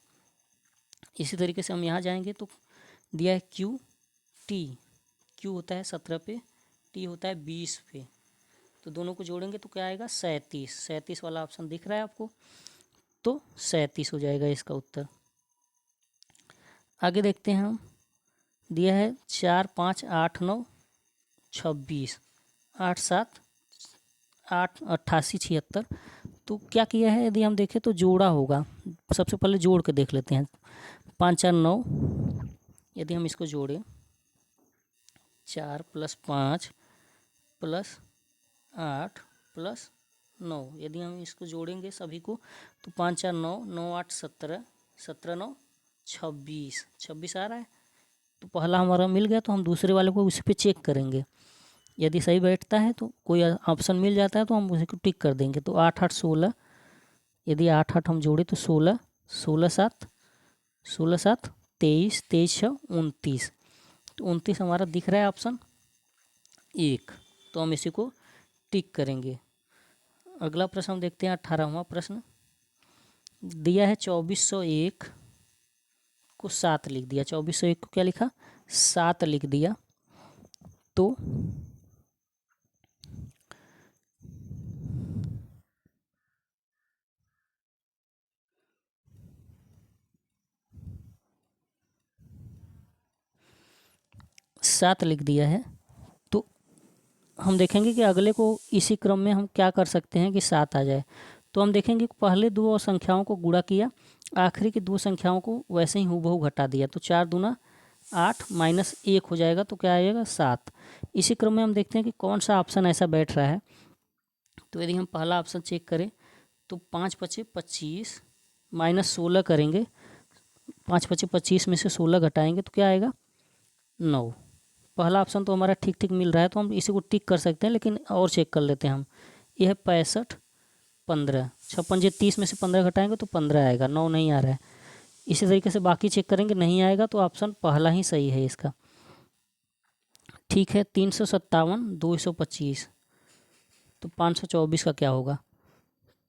इसी तरीके से हम यहाँ जाएंगे तो दिया है क्यू होता है 17 पे, टी होता है 20 पे, तो दोनों को जोड़ेंगे तो क्या आएगा 37 वाला ऑप्शन दिख रहा है आपको, तो 37 हो जाएगा इसका उत्तर। आगे देखते हैं हम, दिया है 4 5 8 9 26, 8 7 8 88 76। तो क्या किया है, यदि हम देखें तो जोड़ा होगा। सबसे पहले जोड़ के देख लेते हैं, 5 4 9, यदि हम इसको जोड़ें 4 + 5 + 8 + 9, यदि हम इसको जोड़ेंगे सभी को तो 5 4 9 9 8 17, 17 9 26 आ रहा है। तो पहला हमारा मिल गया, तो हम दूसरे वाले को उस पर चेक करेंगे, यदि सही बैठता है तो कोई ऑप्शन मिल जाता है तो हम उसी को टिक कर देंगे। तो 8 8 16, यदि 8 8 हम जोड़े तो 16 7 23 23 6 29, तो 29 हमारा दिख रहा है ऑप्शन 1, तो हम इसी को टिक करेंगे। अगला प्रश्न हम देखते हैं 18वां प्रश्न। दिया है 2401 को 7 लिख दिया। 2401 को क्या लिखा? 7 लिख दिया। तो सात लिख दिया है, तो हम देखेंगे कि अगले को इसी क्रम में हम क्या कर सकते हैं कि 7 आ जाए। तो हम देखेंगे कि पहले दो संख्याओं को गुणा किया, आखिरी की दो संख्याओं को वैसे ही हूबहू घटा दिया। तो 4 दूना 8 माइनस 1 हो जाएगा, तो क्या आएगा? 7। इसी क्रम में हम देखते हैं कि कौन सा ऑप्शन ऐसा बैठ रहा है। तो यदि हम पहला ऑप्शन चेक करें तो 5 पचे 25 माइनस 16 करेंगे। 5 पचे 25 में से 16 घटाएंगे तो क्या आएगा? 9। पहला ऑप्शन तो हमारा ठीक ठीक मिल रहा है, तो हम इसी को टिक कर सकते हैं। लेकिन और चेक कर लेते हैं हम। यह है 65 15, 56 30 में से 15 घटाएंगे तो 15 आएगा, 9 नहीं आ रहा है। इसी तरीके से बाकी चेक करेंगे, नहीं आएगा तो ऑप्शन पहला ही सही है इसका। ठीक है, 357 225, तो 524 का क्या होगा?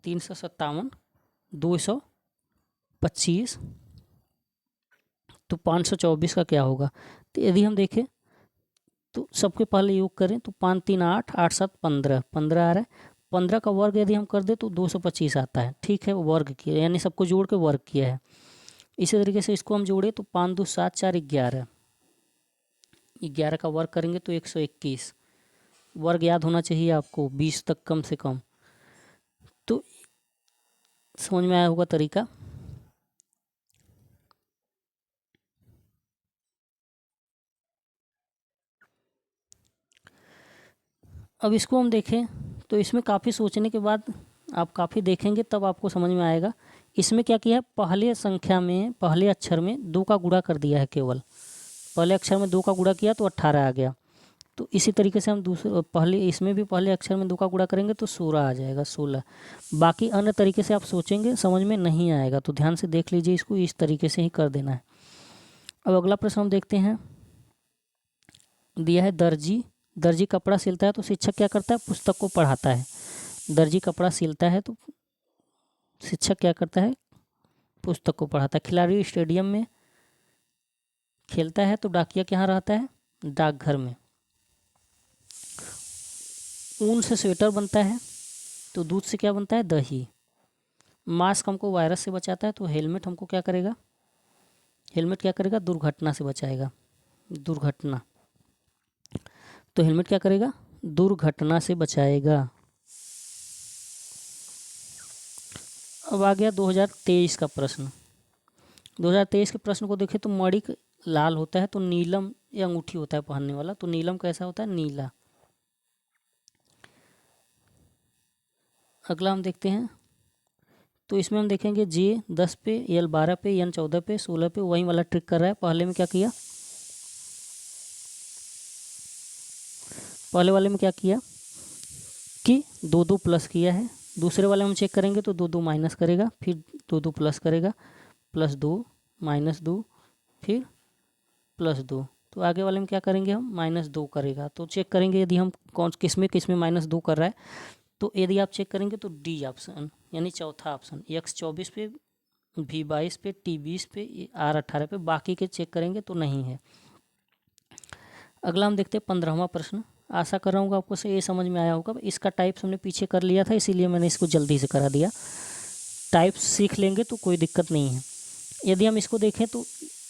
357 225 तो 524 का क्या होगा? तो यदि हम देखें तो सबके पहले योग करें तो 5 3 8 8 7 15 15 आ रहा है। 15 का वर्ग यदि हम कर दे तो 225 आता है। ठीक है, वर्ग किया यानी सबको जोड़ के वर्ग किया है। इसी तरीके से इसको हम जोड़े तो 5 2 7 4 11, 11 का वर्ग करेंगे तो 121। वर्ग याद होना चाहिए आपको, 20 तक कम से कम। तो समझ में आया होगा तरीका। अब इसको हम देखें तो इसमें काफ़ी सोचने के बाद आप काफ़ी देखेंगे तब आपको समझ में आएगा। इसमें क्या किया है, पहले संख्या में पहले अक्षर में 2 का गुणा कर दिया है। केवल पहले अक्षर में 2 का गुणा किया तो 18 आ गया। तो इसी तरीके से हम दूसरे पहले इसमें भी पहले अक्षर में 2 का गुणा करेंगे तो 16 आ जाएगा, 16। बाकी अन्य तरीके से आप सोचेंगे समझ में नहीं आएगा, तो ध्यान से देख लीजिए, इसको इस तरीके से ही कर देना है। अब अगला प्रश्न हम देखते हैं। दिया है दर्जी दर्जी कपड़ा सिलता है तो शिक्षक क्या करता है? पुस्तक को पढ़ाता है। दर्जी कपड़ा सिलता है तो शिक्षक क्या करता है? पुस्तक को पढ़ाता है। खिलाड़ी स्टेडियम में खेलता है तो डाकिया कहाँ रहता है? डाकघर में। ऊन से स्वेटर बनता है तो दूध से क्या बनता है? दही। मास्क हमको वायरस से बचाता है तो हेलमेट हमको क्या करेगा? हेलमेट क्या करेगा? दुर्घटना से बचाएगा। दुर्घटना, तो हेलमेट क्या करेगा? दुर्घटना से बचाएगा। अब आ गया 2023 का प्रश्न। 2023 के प्रश्न को देखें तो मणिक लाल होता है तो नीलम ये अंगूठी होता है पहनने वाला, तो नीलम कैसा होता है? नीला। अगला हम देखते हैं तो इसमें हम देखेंगे जे 10 पे, एल 12 पे, एन 14 पे, 16 पे वही वाला ट्रिक कर रहा है। पहले में क्या किया? पहले वाले में क्या किया कि 2 2 प्लस किया है। दूसरे वाले में हम चेक करेंगे तो 2 2 माइनस करेगा, फिर 2 2 प्लस करेगा, +2 -2 फिर +2। तो आगे वाले में क्या करेंगे हम? -2 करेगा। तो चेक करेंगे यदि हम कौन किस में -2 कर रहा है। तो यदि आप चेक करेंगे तो डी ऑप्शन यानी चौथा ऑप्शन, X 24 पे, V 22 पे, T 20 पे, R 18 पे। बाकी के चेक करेंगे तो नहीं है। अगला हम देखते हैं 15वां प्रश्न। आशा कर रहा हूँ आपको से ये समझ में आया होगा। इसका टाइप्स हमने पीछे कर लिया था, इसीलिए मैंने इसको जल्दी से करा दिया। टाइप्स सीख लेंगे तो कोई दिक्कत नहीं है। यदि हम इसको देखें तो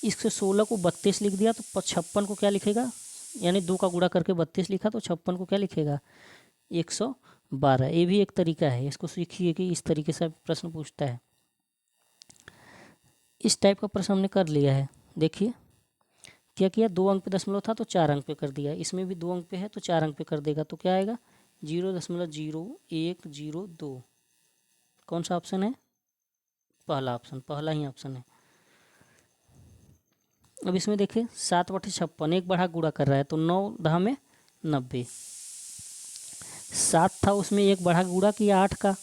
इससे 16 को 32 लिख दिया तो 56 को क्या लिखेगा? यानी 2 का गुणा करके 32 लिखा तो 56 को क्या लिखेगा? 112। ये भी एक तरीका है, इसको सीखिए कि इस तरीके से प्रश्न पूछता है। इस टाइप का प्रश्न हमने कर लिया है। देखिए क्या किया, 2 अंक पे दशमलव था तो 4 अंक पे कर दिया। इसमें भी 2 अंक पे है तो 4 अंक पे कर देगा। तो क्या आएगा? 0.0102। कौन सा ऑप्शन है? पहला ऑप्शन, पहला ही ऑप्शन है। अब इसमें देखिए 7/56 एक बढ़ा गुणा कर रहा है तो 9 दहा में 90। 7 था उसमें एक बढ़ा गुणा किया 8 का,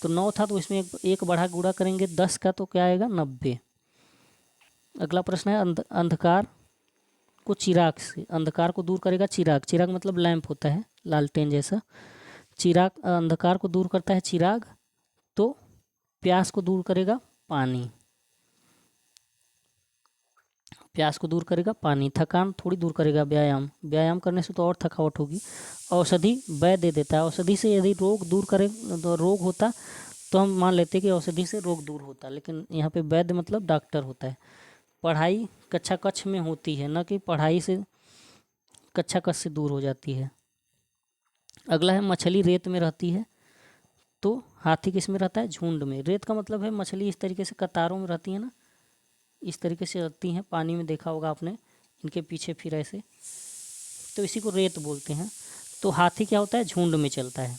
तो 9 था तो इसमें एक बढ़ा गुणा करेंगे 10 का तो क्या आएगा? 90। अगला प्रश्न है अंधकार को चिराग से, अंधकार को दूर करेगा चिराग, चिराग मतलब लैंप होता है लालटेन जैसा, चिराग अंधकार को दूर करता है चिराग, तो प्यास को दूर करेगा पानी, प्यास को दूर करेगा पानी, थकान थोड़ी दूर करेगा व्यायाम, व्यायाम करने से तो और थकावट होगी। औषधि वैद्य दे देता है, औषधि से यदि रोग दूर करे, तो रोग होता तो हम मान लेते कि औषधि से रोग दूर होता, लेकिन यहाँ पे वैद्य मतलब डॉक्टर होता है। पढ़ाई कक्षा कक्ष में होती है, न कि पढ़ाई से कक्षा कक्ष से दूर हो जाती है। अगला है मछली रेत में रहती है, तो हाथी किस में रहता है, झुंड में। रेत का मतलब है मछली इस तरीके से कतारों में रहती है ना, इस तरीके से रहती हैं, पानी में देखा होगा आपने, इनके पीछे फिर ऐसे, तो इसी को रेत बोलते हैं। तो हाथी क्या होता है, झुंड में चलता है।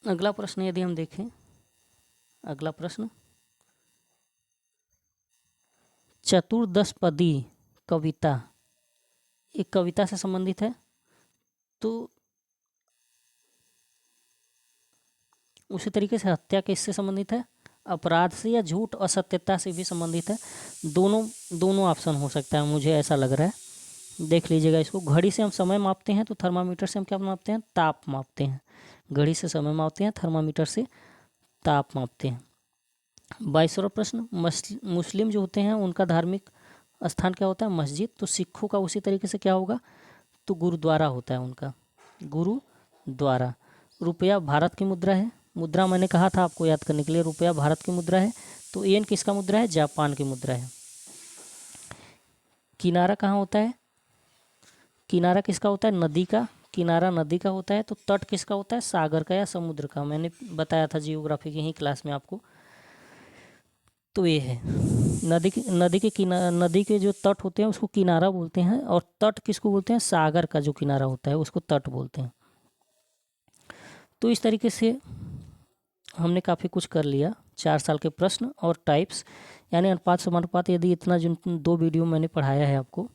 अगला प्रश्न यदि हम देखें, अगला प्रश्न, चतुर्दशपदी कविता एक कविता से संबंधित है, तो उसी तरीके से हत्या किससे संबंधित है, अपराध से, या झूठ असत्यता से भी संबंधित है। दोनों ऑप्शन हो सकता है, मुझे ऐसा लग रहा है। देख लीजिएगा इसको। घड़ी से हम समय मापते हैं, तो थर्मामीटर से हम क्या मापते हैं, ताप मापते हैं। घड़ी से समय मापते हैं, थर्मामीटर से ताप मापते हैं। 22वां प्रश्न, मुस्लिम जो होते हैं उनका धार्मिक स्थान क्या होता है, मस्जिद। तो सिखों का उसी तरीके से क्या होगा, तो गुरुद्वारा होता है उनका, गुरुद्वारा। रुपया भारत की मुद्रा है, मुद्रा मैंने कहा था आपको याद करने के लिए, रुपया भारत की मुद्रा है। तो येन किसका मुद्रा है, जापान की मुद्रा है। किनारा कहाँ होता है, किनारा किसका होता है, नदी का, किनारा नदी का होता है। तो तट किसका होता है, सागर का या समुद्र का, मैंने बताया था जियोग्राफी की ही क्लास में आपको। तो ये है नदी के जो तट होते हैं उसको किनारा बोलते हैं, और तट किसको बोलते हैं, सागर का जो किनारा होता है उसको तट बोलते हैं। तो इस तरीके से हमने काफ़ी कुछ कर लिया। 4 साल के प्रश्न और टाइप्स, यानी अनुपात समानुपात, यदि इतना जो 2 वीडियो मैंने पढ़ाया है आपको,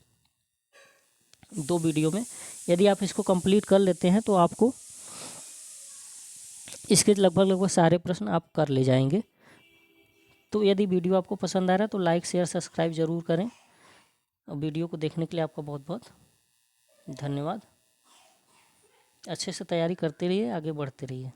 2 वीडियो में यदि आप इसको कंप्लीट कर लेते हैं तो आपको इसके लगभग सारे प्रश्न आप कर ले जाएंगे। तो यदि वीडियो आपको पसंद आ रहा है तो लाइक शेयर सब्सक्राइब ज़रूर करें। और वीडियो को देखने के लिए आपका बहुत बहुत धन्यवाद। अच्छे से तैयारी करते रहिए, आगे बढ़ते रहिए।